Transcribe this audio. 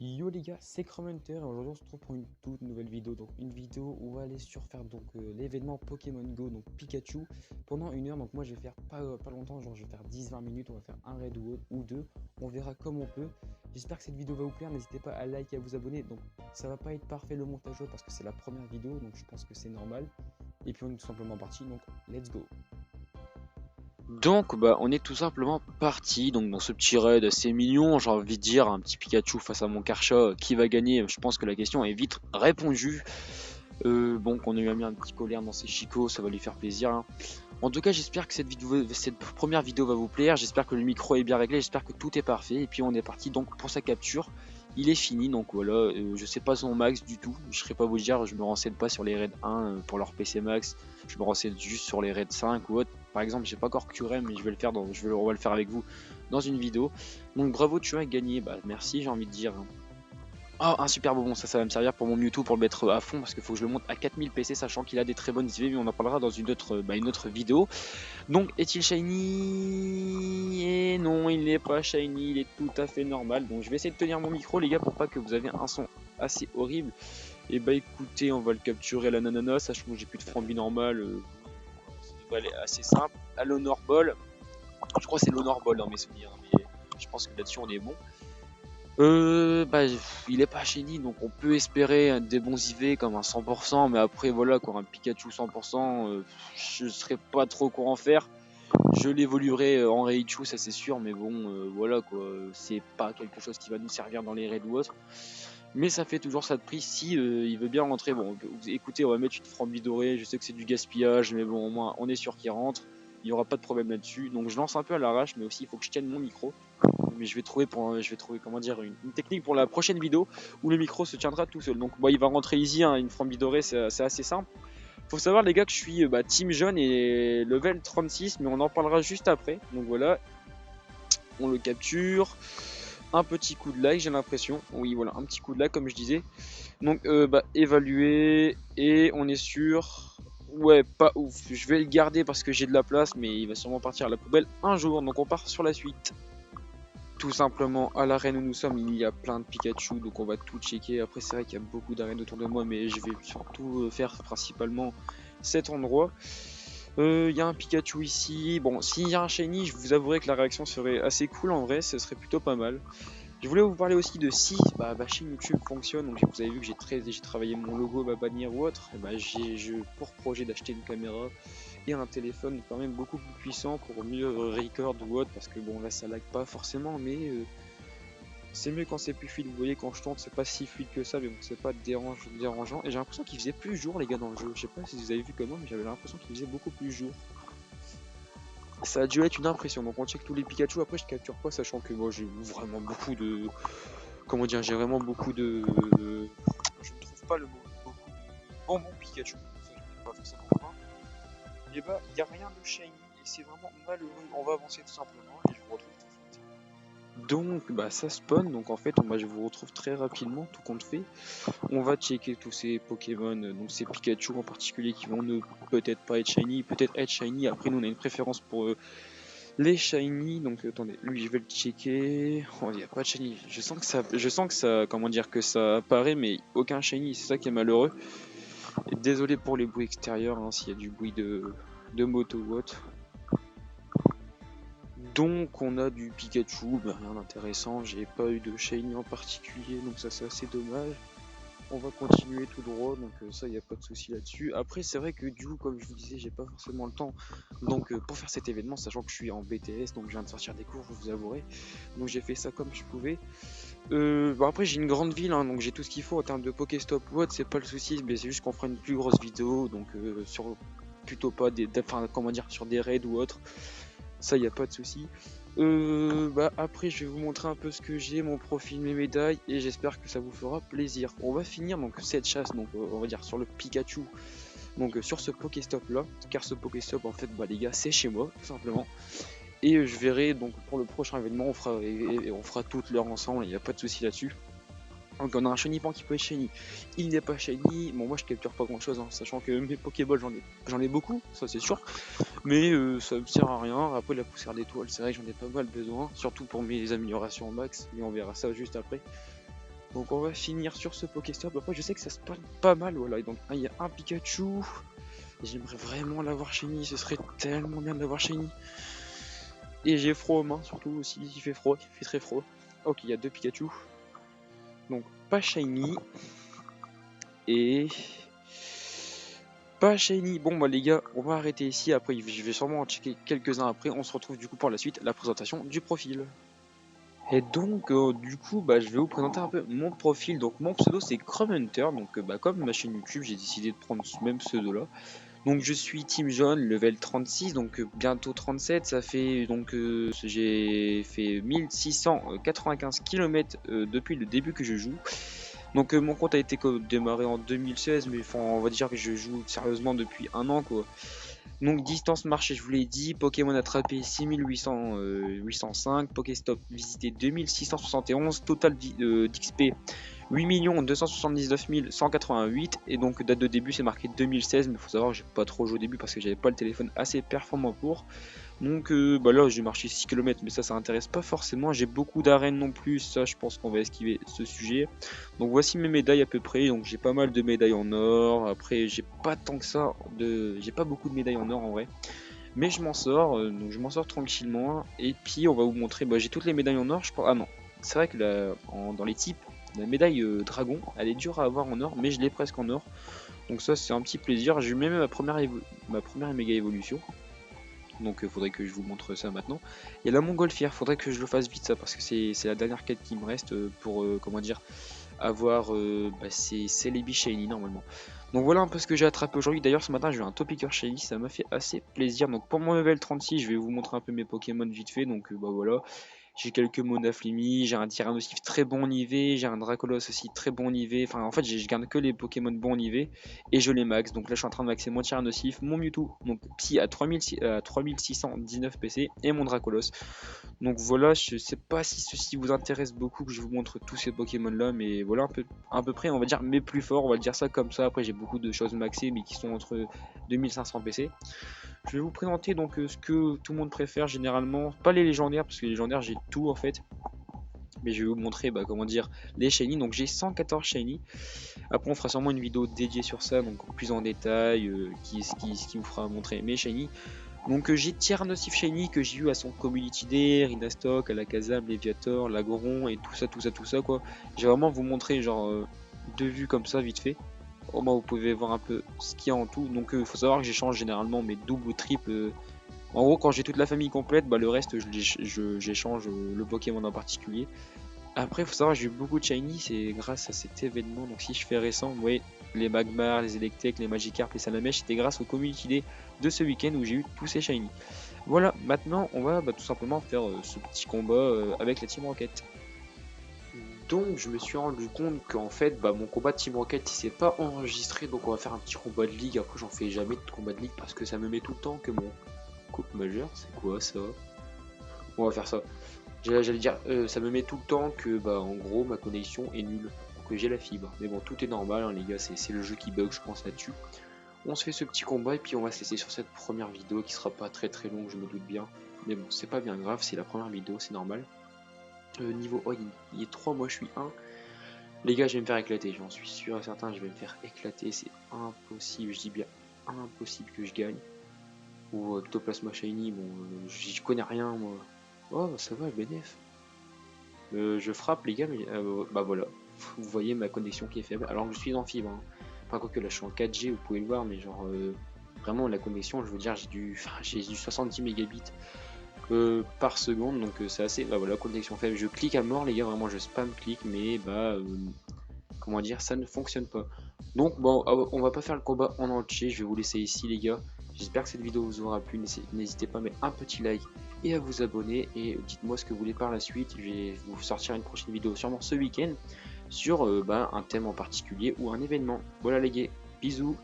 Yo les gars, c'est Hunter et aujourd'hui on se retrouve pour une toute nouvelle vidéo. Donc une vidéo où on va aller faire l'événement Pokémon Go, donc Pikachu, pendant une heure. Donc moi je vais faire pas longtemps, genre je vais faire 10-20 minutes, on va faire un raid ou deux. On verra comme on peut. J'espère que cette vidéo va vous plaire, n'hésitez pas à liker et à vous abonner. Donc ça va pas être parfait le montage parce que c'est la première vidéo, donc je pense que c'est normal. Et puis on est tout simplement parti, donc let's go. Donc on est tout simplement parti donc dans ce petit raid assez mignon, j'ai envie de dire un petit Pikachu face à mon Karcha, qui va gagner? Je pense que la question est vite répondue. Bon, qu'on lui a mis un petit colère dans ses chicots, ça va lui faire plaisir, hein. En tout cas, j'espère que cette première vidéo va vous plaire, j'espère que le micro est bien réglé, j'espère que tout est parfait. Et puis on est parti donc pour sa capture. Il est fini, donc voilà, je sais pas son max du tout, je serais pas vous dire, je me renseigne pas sur les raids 1 pour leur PC max, je me renseigne juste sur les raids 5 ou autre. Par exemple, j'ai pas encore Curem, mais je vais le faire on va le faire avec vous dans une vidéo. Donc bravo, tu as gagné, bah merci, j'ai envie de dire, hein. Oh, un super bonbon, ça va me servir pour mon Mewtwo pour le mettre à fond parce qu'il faut que je le monte à 4000 PC, sachant qu'il a des très bonnes IV, mais on en parlera dans une autre vidéo. Donc, est-il shiny? Et non, il n'est pas shiny, il est tout à fait normal. Donc, je vais essayer de tenir mon micro, les gars, pour pas que vous avez un son assez horrible. Et bah, écoutez, on va le capturer à la nanana, sachant que j'ai plus de Frambi normal. Ça devrait aller assez simple. À l'Honor Ball, je crois que c'est l'Honor Ball dans mes souvenirs, mais je pense que là-dessus on est bon. Bah, il est pas shiny, donc on peut espérer des bons IV comme un 100%, mais après voilà quoi, un Pikachu 100%, je serais pas trop quoi en faire. Je l'évoluerai en Raichu, ça c'est sûr, mais bon, voilà quoi, c'est pas quelque chose qui va nous servir dans les raids ou autre. Mais ça fait toujours ça de prix si il veut bien rentrer. Bon, écoutez, on va mettre une Frambi dorée, je sais que c'est du gaspillage, mais bon, au moins on est sûr qu'il rentre. Il n'y aura pas de problème là-dessus. Donc je lance un peu à l'arrache, mais aussi il faut que je tienne mon micro. Mais je vais trouver comment dire une technique pour la prochaine vidéo où le micro se tiendra tout seul. Donc il va rentrer easy, hein, une Frambi dorée, c'est assez simple. Faut savoir les gars que je suis team jaune et level 36, mais on en parlera juste après. Donc voilà, on le capture. Un petit coup de like, j'ai l'impression. Oui, voilà, un petit coup de like comme je disais. Donc évaluer et on est sûr. Ouais, pas ouf. Je vais le garder parce que j'ai de la place, mais il va sûrement partir à la poubelle un jour. Donc on part sur la suite. Tout simplement, à l'arène où nous sommes, il y a plein de Pikachu, donc on va tout checker. Après, c'est vrai qu'il y a beaucoup d'arènes autour de moi, mais je vais surtout faire principalement cet endroit. Il y a un Pikachu ici. Bon, s'il y a un Shiny, je vous avouerai que la réaction serait assez cool en vrai, ce serait plutôt pas mal. Je voulais vous parler aussi de si ma chaîne YouTube fonctionne. Donc vous avez vu que j'ai travaillé mon logo, ma bannière ou autre. Et j'ai pour projet d'acheter une caméra et un téléphone quand même beaucoup plus puissant pour mieux record ou autre, parce que bon là ça lag pas forcément, mais c'est mieux quand c'est plus fluide. Vous voyez, quand je tourne c'est pas si fluide que ça, mais bon c'est pas dérangeant. Et j'ai l'impression qu'il faisait plus jour les gars dans le jeu. Je sais pas si vous avez vu comment, mais j'avais l'impression qu'il faisait beaucoup plus jour. Ça a dû être une impression. Donc on check tous les Pikachu. Après je capture pas, sachant que moi j'ai vraiment beaucoup de, comment dire, j'ai vraiment beaucoup de, je ne trouve pas le mot, beaucoup de bonbons Pikachu. Ça je n'ai pas forcément pas. Et bah il y a rien de shiny et c'est vraiment malheureux. On va avancer tout simplement et je vous retrouve tout de suite. Donc ça spawn, donc en fait je vous retrouve très rapidement, tout compte fait. On va checker tous ces Pokémon, donc ces Pikachu en particulier qui vont ne peut-être pas être shiny, peut-être être shiny. Après nous on a une préférence pour les shiny, donc attendez, lui je vais le checker. Oh, il n'y a pas de shiny. Je sens que ça, comment dire, que ça apparaît, mais aucun shiny, c'est ça qui est malheureux. Et désolé pour les bruits extérieurs, hein, s'il y a du bruit de moto ou autre. Donc on a du Pikachu, rien d'intéressant, j'ai pas eu de shiny en particulier, donc ça c'est assez dommage. On va continuer tout droit, donc ça y a pas de souci là-dessus. Après c'est vrai que du coup comme je vous disais j'ai pas forcément le temps donc pour faire cet événement, sachant que je suis en BTS, donc je viens de sortir des cours, je vous avouerai. Donc j'ai fait ça comme je pouvais. Après j'ai une grande ville, hein, donc j'ai tout ce qu'il faut en termes de Pokéstop ou autre, c'est pas le souci, mais c'est juste qu'on fera une plus grosse vidéo, donc sur plutôt pas enfin comment dire, sur des raids ou autre. Ça y a pas de souci. Après je vais vous montrer un peu ce que j'ai, mon profil, mes médailles, et j'espère que ça vous fera plaisir. On va finir donc cette chasse, donc on va dire sur le Pikachu, donc sur ce Pokéstop là, car ce Pokéstop en fait les gars c'est chez moi tout simplement. Et je verrai donc pour le prochain événement on fera toutes l'heure ensemble, il n'y a pas de souci là-dessus. Donc on a un Chenipan qui peut être shiny, il n'est pas shiny, bon moi je capture pas grand chose, hein, sachant que mes Pokéballs j'en ai beaucoup, ça c'est sûr, mais ça me sert à rien. Après la poussière d'étoile, c'est vrai que j'en ai pas mal besoin, surtout pour mes améliorations au max, mais on verra ça juste après. Donc on va finir sur ce Pokéstop. Après je sais que ça spawn pas mal, voilà. Et donc il y a un Pikachu. J'aimerais vraiment l'avoir shiny, ce serait tellement bien de l'avoir shiny. Et j'ai froid aux mains surtout aussi, il fait froid, il fait très froid. Ok, il y a 2 Pikachu. Donc pas shiny. Et pas shiny. Bon bah les gars, on va arrêter ici. Après je vais sûrement en checker quelques-uns après. On se retrouve du coup pour la suite, la présentation du profil. Et donc du coup bah je vais vous présenter un peu mon profil. Donc mon pseudo c'est Chrome Hunter. Donc bah comme ma chaîne YouTube, j'ai décidé de prendre ce même pseudo là. Donc je suis Team Jaune, level 36, donc bientôt 37, ça fait donc j'ai fait 1695 km depuis le début que je joue. Donc mon compte a été démarré en 2016, mais enfin, on va dire que je joue sérieusement depuis un an quoi. Donc distance marché, je vous l'ai dit, Pokémon attrapé 6805, Pokéstop visité 2671, total d'XP 8 279 188, et donc date de début c'est marqué 2016, mais il faut savoir que j'ai pas trop joué au début parce que j'avais pas le téléphone assez performant pour. Donc bah là j'ai marché 6 km, mais ça intéresse pas forcément. J'ai beaucoup d'arènes non plus, ça je pense qu'on va esquiver ce sujet. Donc voici mes médailles à peu près. Donc j'ai pas mal de médailles en or. Après j'ai pas tant que ça j'ai pas beaucoup de médailles en or en vrai, mais je m'en sors, donc je m'en sors tranquillement. Et puis on va vous montrer, bah j'ai toutes les médailles en or je pense. Ah non, c'est vrai que dans les types, la médaille dragon elle est dure à avoir en or, mais je l'ai presque en or, donc ça c'est un petit plaisir. J'ai eu même ma première méga évolution. Donc il faudrait que je vous montre ça maintenant. Il y a la montgolfière, faudrait que je le fasse vite ça parce que c'est la dernière quête qui me reste pour comment dire avoir c'est Celebi Shiny normalement. Donc voilà un peu ce que j'ai attrapé aujourd'hui. D'ailleurs ce matin j'ai eu un Topicker Shiny, ça m'a fait assez plaisir. Donc pour mon level 36 je vais vous montrer un peu mes Pokémon vite fait. Donc bah voilà. J'ai quelques Monaflimi, j'ai un Tyrannosif très bon niveau, j'ai un Dracolos aussi très bon niveau. Enfin, en fait, je garde que les Pokémon bon niveau et je les max. Donc là, je suis en train de maxer mon Tyrannosif, mon Mewtwo, donc Psy à 3619 PC et mon Dracolos. Donc voilà, je sais pas si ceci vous intéresse beaucoup que je vous montre tous ces Pokémon là, mais voilà à peu près, on va dire mes plus forts, on va le dire ça comme ça. Après, j'ai beaucoup de choses maxées, mais qui sont entre 2500 PC. Je vais vous présenter donc ce que tout le monde préfère généralement, pas les légendaires parce que les légendaires j'ai tout en fait, mais je vais vous montrer comment dire les shiny. Donc j'ai 114 shiny. Après on fera sûrement une vidéo dédiée sur ça, donc plus en détail, ce qui vous fera montrer mes shiny. Donc j'ai Tyrannosif shiny que j'ai eu à son Community Day, Rhinastock, Alakazam, Léviator, Lagoron et tout ça quoi. J'ai vraiment vous montrer genre deux vues comme ça vite fait. Au moins vous pouvez voir un peu ce qu'il y a en tout. Donc il faut savoir que j'échange généralement mes doubles ou triples. En gros quand j'ai toute la famille complète, le reste j'échange le Pokémon en particulier. Après il faut savoir que j'ai eu beaucoup de shiny, c'est grâce à cet événement. Donc si je fais récent, vous voyez les Magmar, les Electek, les Magikarp, les Salamèche, c'était grâce au Community Day de ce week-end où j'ai eu tous ces shiny. Voilà, maintenant on va tout simplement faire ce petit combat avec la Team Rocket. Donc je me suis rendu compte qu'en fait mon combat de Team Rocket il s'est pas enregistré, donc on va faire un petit combat de ligue. Après j'en fais jamais de combat de ligue parce que ça me met tout le temps que mon coupe majeur, c'est quoi ça? On va faire ça. J'allais dire ça me met tout le temps que en gros ma connexion est nulle, que j'ai la fibre. Mais bon tout est normal hein, les gars, c'est le jeu qui bug je pense là-dessus. On se fait ce petit combat et puis on va se laisser sur cette première vidéo qui sera pas très longue je me doute bien. Mais bon c'est pas bien grave, c'est la première vidéo, c'est normal. Niveau il est 3, moi je suis 1. Les gars, je vais me faire éclater, j'en suis sûr et certain, je vais me faire éclater, c'est impossible, je dis bien impossible que je gagne. Ou Toplasma Shiny, bon, j'y connais rien moi. Oh, ça va, BNF. Je frappe les gars, mais voilà, vous voyez ma connexion qui est faible, alors que je suis en fibre. Hein. Enfin, quoi que là, je suis en 4G, vous pouvez le voir, mais genre, vraiment la connexion, je veux dire, j'ai du 70 mégabits par seconde, donc c'est assez, voilà, connexion faible. Je clique à mort les gars, vraiment je spam clique, mais comment dire, ça ne fonctionne pas. Donc bon, on va pas faire le combat en entier, je vais vous laisser ici les gars. J'espère que cette vidéo vous aura plu, n'hésitez pas à mettre un petit like et à vous abonner, et dites-moi ce que vous voulez par la suite. Je vais vous sortir une prochaine vidéo sûrement ce week-end sur un thème en particulier ou un événement. Voilà les gars, bisous.